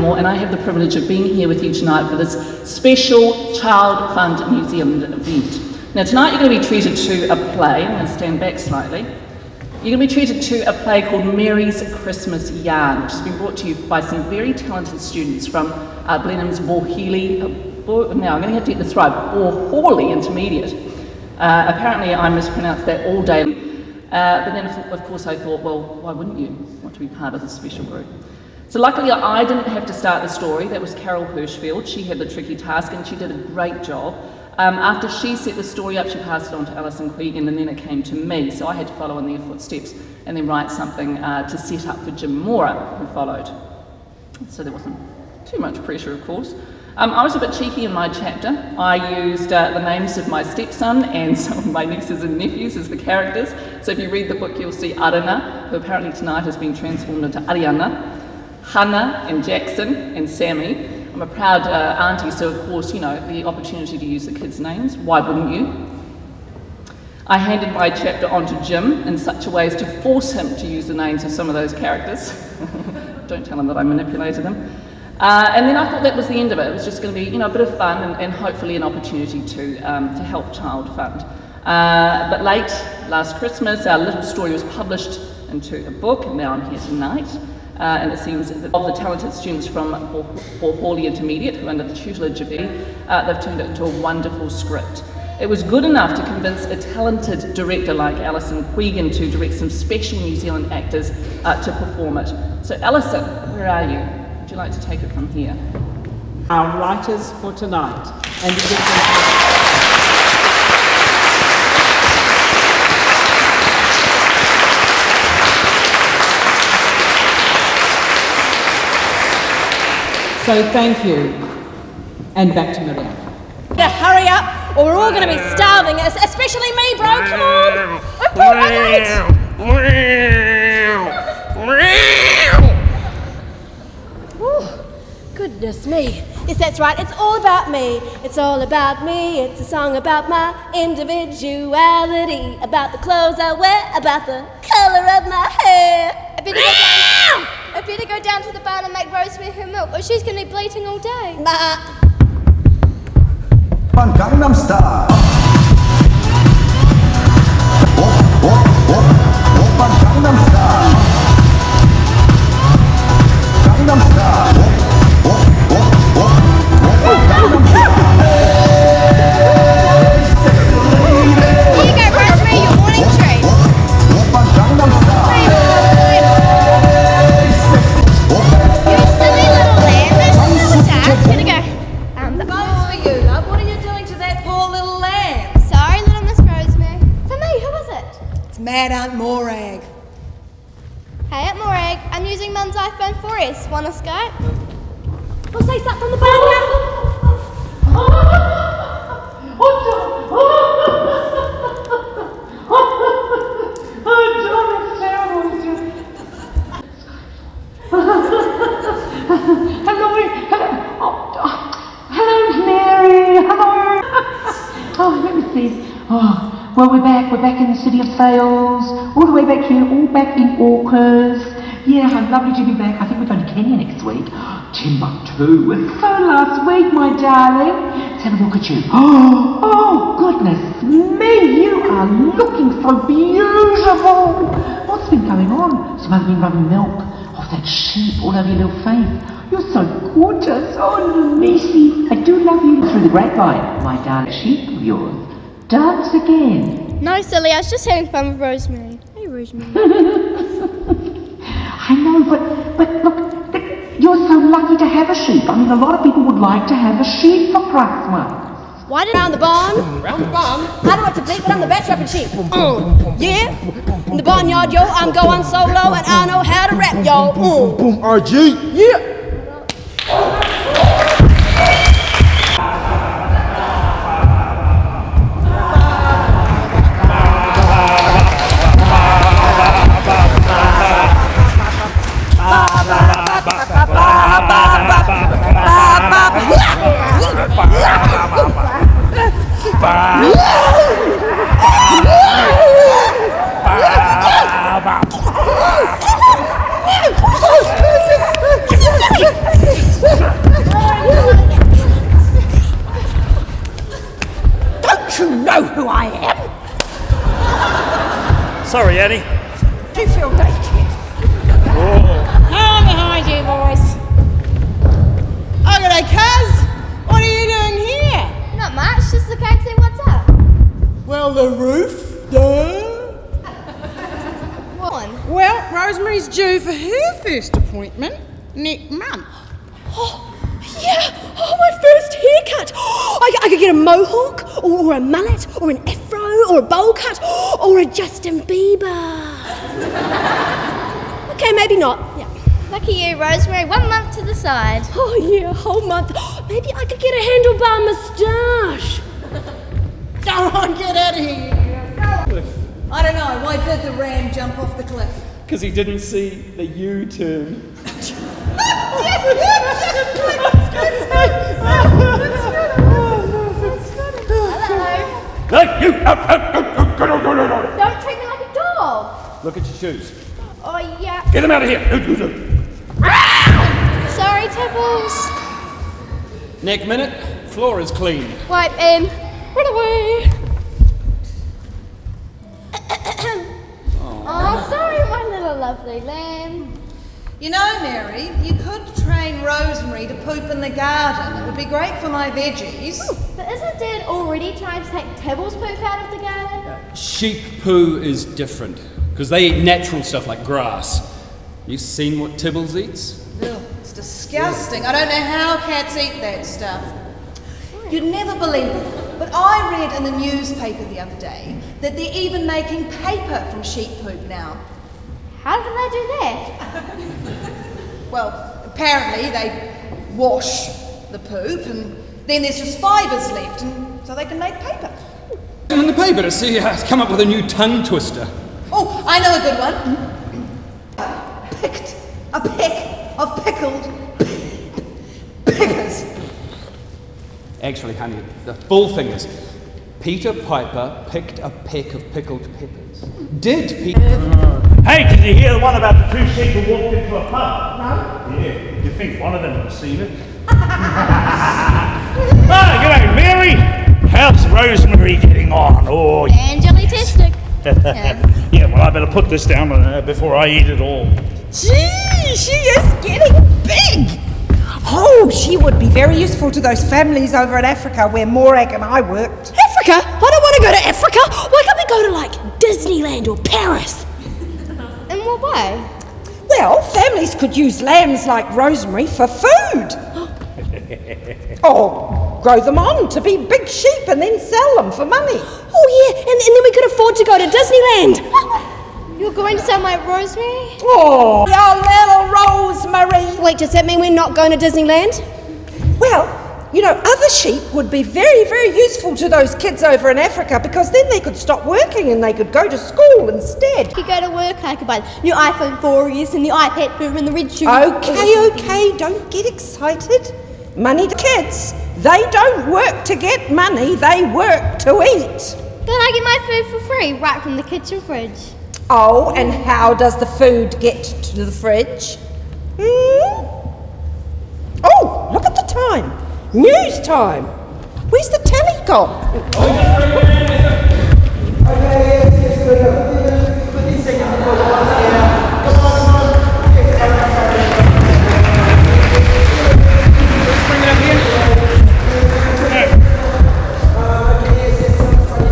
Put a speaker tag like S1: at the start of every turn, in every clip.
S1: Hummel, and I have the privilege of being here with you tonight for this special Child Fund New Zealand event. Now tonight you're going to be treated to a play. I'm going to stand back slightly. You're going to be treated to a play called Mary's Christmas Yarn, which has been brought to you by some very talented students from Blenheim's Borhorley, now I'm going to have to get this right, Borhorley Intermediate. Apparently I mispronounced that all day, but then of course I thought, well, why wouldn't you want to be part of this special group? So luckily I didn't have to start the story. That was Carol Hirschfeld. She had the tricky task and she did a great job. After she set the story up, she passed it on to Alison Quigan, and then it came to me, so I had to follow in their footsteps and then write something to set up for Jim Mora, who followed. So there wasn't too much pressure, of course. I was a bit cheeky in my chapter. I used the names of my stepson and some of my nieces and nephews as the characters. So if you read the book, you'll see Arana, who apparently tonight has been transformed into Ariana, Hannah and Jackson and Sammy. I'm a proud auntie, so of course, you know, the opportunity to use the kids' names, why wouldn't you? I handed my chapter on to Jim in such a way as to force him to use the names of some of those characters. Don't tell him that I manipulated him. And then I thought that was the end of it. It was just going to be, you know, a bit of fun and hopefully an opportunity to help Child Fund. But late last Christmas, our little story was published into a book, and now I'm here tonight. And it seems that of the talented students from Borhorley Intermediate, who are under the tutelage of Eddie, they've turned it into a wonderful script. It was good enough to convince a talented director like Alison Quigan to direct some special New Zealand actors to perform it. So Alison, where are you? Would you like to take it from here?
S2: Our writers for tonight. And so thank you, and back to Miriam.
S3: Hurry up, or we're all going to be starving, especially me, bro, come on! I'm goodness me. Yes, that's right, it's all about me. It's all about me, it's a song about my individuality, about the clothes I wear, about the colour of my hair. I better go down to the barn and make Rosemary her milk, or she's going to be bleating all day.
S4: Gangnam Style. Gangnam Style. Gangnam Style.
S3: Here you go, Rosemary, your morning treat.
S4: Gangnam Style.
S3: You silly little lamb, there's no attack. Here you go.
S5: The phone's for you, love. What are you doing to that poor little lamb?
S3: Sorry, little Miss Rosemary. For me, who is it?
S5: It's Mad Aunt Morag.
S3: Hey, Aunt Morag, I'm using Mum's iPhone 4S. Want to Skype? We'll say something on the barn now.
S6: Oh, let me see. Oh, well, we're back in the city of sales, all the way back here, all back in Orcas. Yeah, how lovely to be back. I think we're going to Kenya next week. Timbuktu, it's so last week, my darling. Let's have a look at you. Oh, goodness me, you are looking so beautiful. What's been going on? Someone's been rubbing milk off that sheep all over your little face. You're so gorgeous. Oh, little Missy. I do love you. Through the grapevine, my darling sheep of yours. Dance again.
S3: No, silly, I was just having fun with Rosemary. Hey, Rosemary.
S6: I know, but look, you're so lucky to have a sheep. I mean, a lot of people would like to have a sheep for Christmas.
S3: Why did round the barn?
S5: Round the barn?
S3: I don't want to bleat, but I'm the best rapping sheep. Yeah? In the barnyard, yo, I'm going solo, and I know how to rap, yo.
S4: Boom, RG.
S3: Yeah!
S7: Sorry, Annie.
S8: Do you feel naked?
S9: How behind you, boys? Oh, good day, cuz. What are you doing here?
S3: Not much, just the cake saying what's up.
S9: Well, the roof, duh.
S3: One.
S9: Well, Rosemary's due for her first appointment next month.
S3: Oh, yeah. Oh, my first haircut. I could get a mohawk, or a mullet, or an afro, or a bowl cut, or a Justin Bieber. Okay, maybe not. Yeah.
S10: Lucky you, Rosemary. 1 month to the side.
S3: Oh, yeah, a whole month. Maybe I could get a handlebar moustache.
S9: Go on, get out of here. I don't know, why did the ram jump off the cliff?
S7: Because he didn't see the U-turn.
S10: Hello.
S7: No, you!
S10: Don't treat me like a dog.
S7: Look at your shoes.
S10: Oh, yeah.
S7: Get them out of here!
S10: Sorry, Tibbles.
S7: Next minute, floor is clean.
S10: Wipe in. Run away. Oh, sorry, my little lovely lamb.
S5: You know, Mary, you could train Rosemary to poop in the garden. It would be great for my veggies.
S10: But isn't Dad already trying to take Tibbles' poop out of the garden?
S7: Sheep poo is different, because they eat natural stuff like grass. You seen what Tibbles eats?
S5: Ugh, it's disgusting. I don't know how cats eat that stuff. You'd never believe it, but I read in the newspaper the other day that they're even making paper from sheep poop now.
S10: How can they do that?
S5: Well, apparently they wash the poop and then there's just fibres left and so they can make paper.
S7: In the paper to see come up with a new tongue twister.
S5: Oh, I know a good one. Picked a peck of pickled peppers.
S7: Actually, honey, the full thing is Peter Piper picked a peck of pickled peppers. Did Peter?
S11: Hey, did you hear the one about the two sheep who walked into a pub? No. Yeah, you think one of them had seen it? Ah, g'day, Mary. How's Rosemary getting on? Oh,
S10: Angelitistic.
S11: yeah, well, I better put this down before I eat it all.
S8: Gee, she is getting big. Oh, she would be very useful to those families over in Africa where Morag and I worked.
S3: Africa? I don't want to go to Africa. Why can't we go to, like, Disneyland or Paris?
S10: In what way?
S8: Well, families could use lambs like Rosemary for food. Or grow them on to be big sheep and then sell them for money.
S3: Oh, yeah, and then we could afford to go to Disneyland.
S10: You're going to sound like Rosemary?
S8: Oh, your little Rosemary.
S3: Wait, does that mean we're not going to Disneyland?
S8: Well, you know, other sheep would be very, very useful to those kids over in Africa because then they could stop working and they could go to school instead.
S10: If you go to work, I could buy the new iPhone 4s and the iPad Pro and the red shoes.
S8: Okay, don't get excited. Money to kids. They don't work to get money, they work to eat.
S10: Can I get my food for free right from the kitchen fridge?
S8: Oh, and how does the food get to the fridge? Oh, look at the time. News time. Where's the telly gone?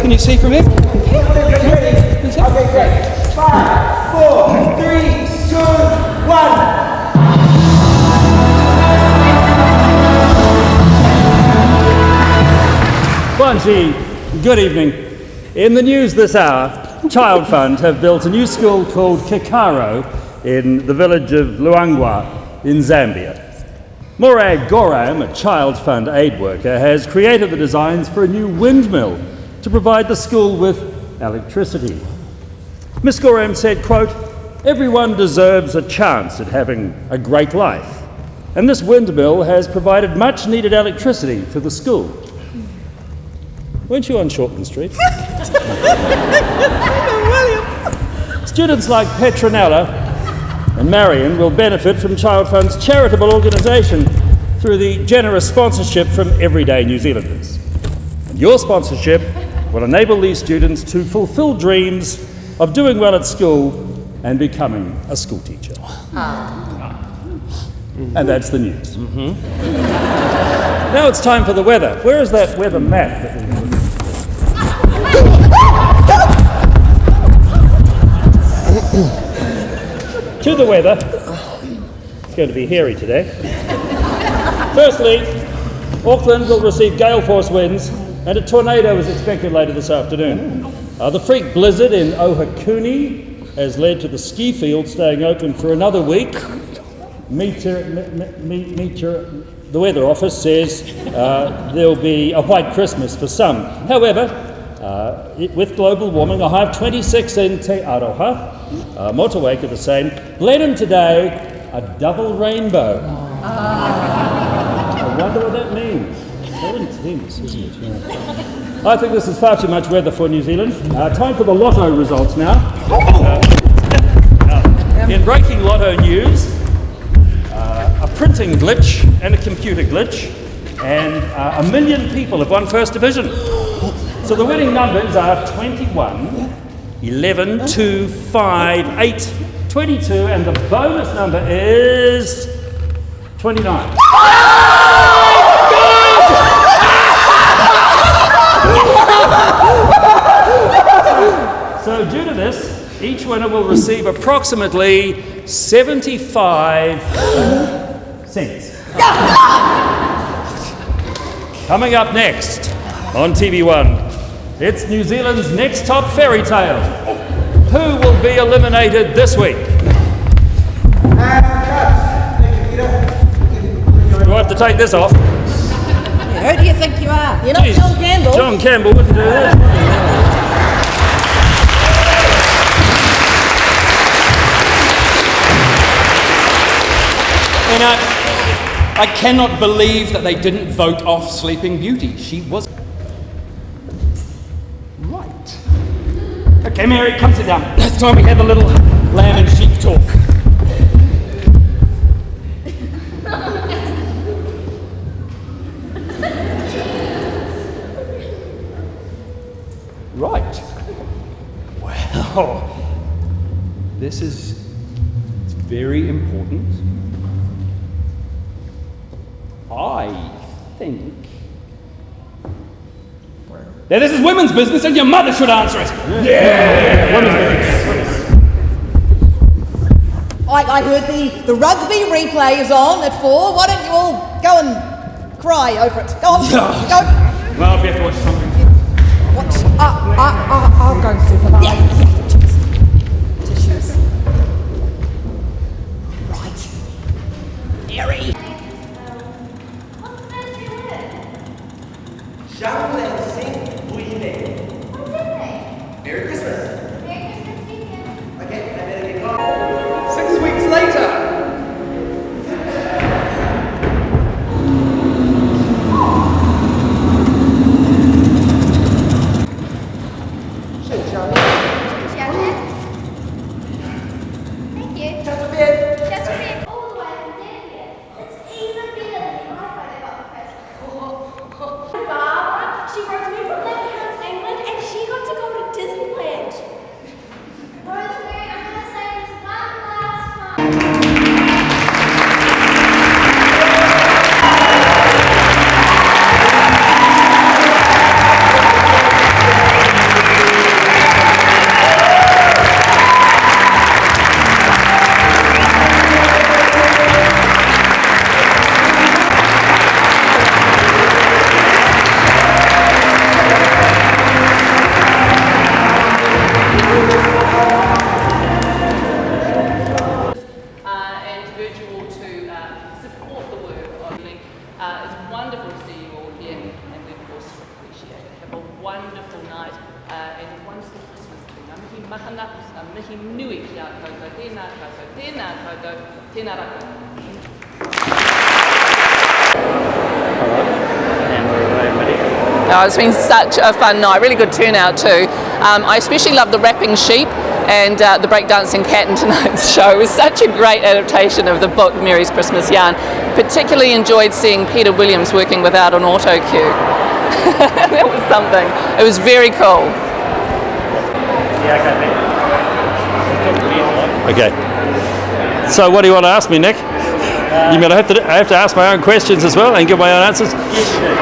S7: Can you see from here?
S4: Okay, great. 5, 4, 3, 2, 1.
S11: Bonji, good evening. In the news this hour, Child Fund have built a new school called Kikaro in the village of Luangwa in Zambia. Morag Goram, a Child Fund aid worker, has created the designs for a new windmill to provide the school with electricity. Miss Goram said, quote, "Everyone deserves a chance at having a great life, and this windmill has provided much needed electricity for the school." Weren't you on Shortland Street? Students like Petronella and Marion will benefit from Child Fund's charitable organisation through the generous sponsorship from everyday New Zealanders. And your sponsorship will enable these students to fulfil dreams of doing well at school and becoming a school teacher. And that's the news. Now it's time for the weather. Where is that weather map that we have? To the weather. It's going to be hairy today. Firstly, Auckland will receive gale force winds and a tornado is expected later this afternoon. The freak blizzard in Ohakuni has led to the ski field staying open for another week. The weather office says there'll be a white Christmas for some. However, with global warming, a high of 26 in Te Aroha, Motueka the same. Blenheim today, a double rainbow. I wonder what that means. So intense, isn't it? Yeah. I think this is far too much weather for New Zealand. Time for the lotto results now. In breaking lotto news, a printing glitch and a computer glitch, and 1 million people have won First Division. So the winning numbers are 21, 11, 2, 5, 8, 22, and the bonus number is 29. So due to this, each winner will receive approximately 75 cents. Coming up next on TV1, it's New Zealand's next top fairy tale. Who will be eliminated this week? Do I have to take this off?
S9: Who do you think you are? You're not
S11: Jeez,
S9: John Campbell.
S11: John Campbell wouldn't do that.
S7: And I cannot believe that they didn't vote off Sleeping Beauty. She was... Right. Okay, Mary, come sit down. It's time we have a little lamb and sheep talk. Right. Well, this is very important. I think that this is women's business and your mother should answer it. Yeah. Women's business.
S5: I heard the rugby replay is on at 4. Why don't you all go and cry over it? Go on. Go.
S7: Well, if you have to watch something.
S8: I'll go and supervise.
S5: Yeah. Tissues. Right. Mary.
S4: Merry Christmas. Okay, I better get going. 6 weeks later.
S3: Thank you.
S4: Just a bit.
S3: Just a bit. All the way from Zambia. It's even better than the iPhone I got for Christmas. Barbara, she wrote me from Leatherhouse, England, and she got to go to Disneyland. Rosemary, I'm going to say this one last time.
S1: It's wonderful to see you all here, and we of course appreciate it. Have a wonderful night and a wonderful Christmas too. Ngā mihi mahana, ngā mihi nui ki a koutou, tēnā koutou, tēnā koutou, tēnā rako.
S12: Oh, it's been such a fun night, really good turnout too. I especially love the rapping sheep and the breakdancing cat in tonight's show. It was such a great adaptation of the book Mary's Christmas Yarn. Particularly enjoyed seeing Peter Williams working without an auto cue. That was something. It was very cool.
S11: Yeah, okay. Okay. So what do you want to ask me, Nick? You mean I have to ask my own questions as well and give my own answers?
S13: Yes, you do.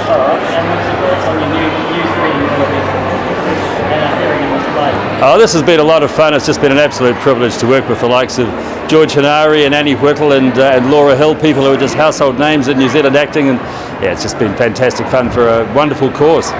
S13: All right. And what's your thoughts on your new reading television and hearing what's played?
S11: Oh, this has been a lot of fun. It's just been an absolute privilege to work with the likes of George Hanari and Annie Whittle and Laura Hill, people who are just household names in New Zealand acting, and yeah, it's just been fantastic fun for a wonderful cause.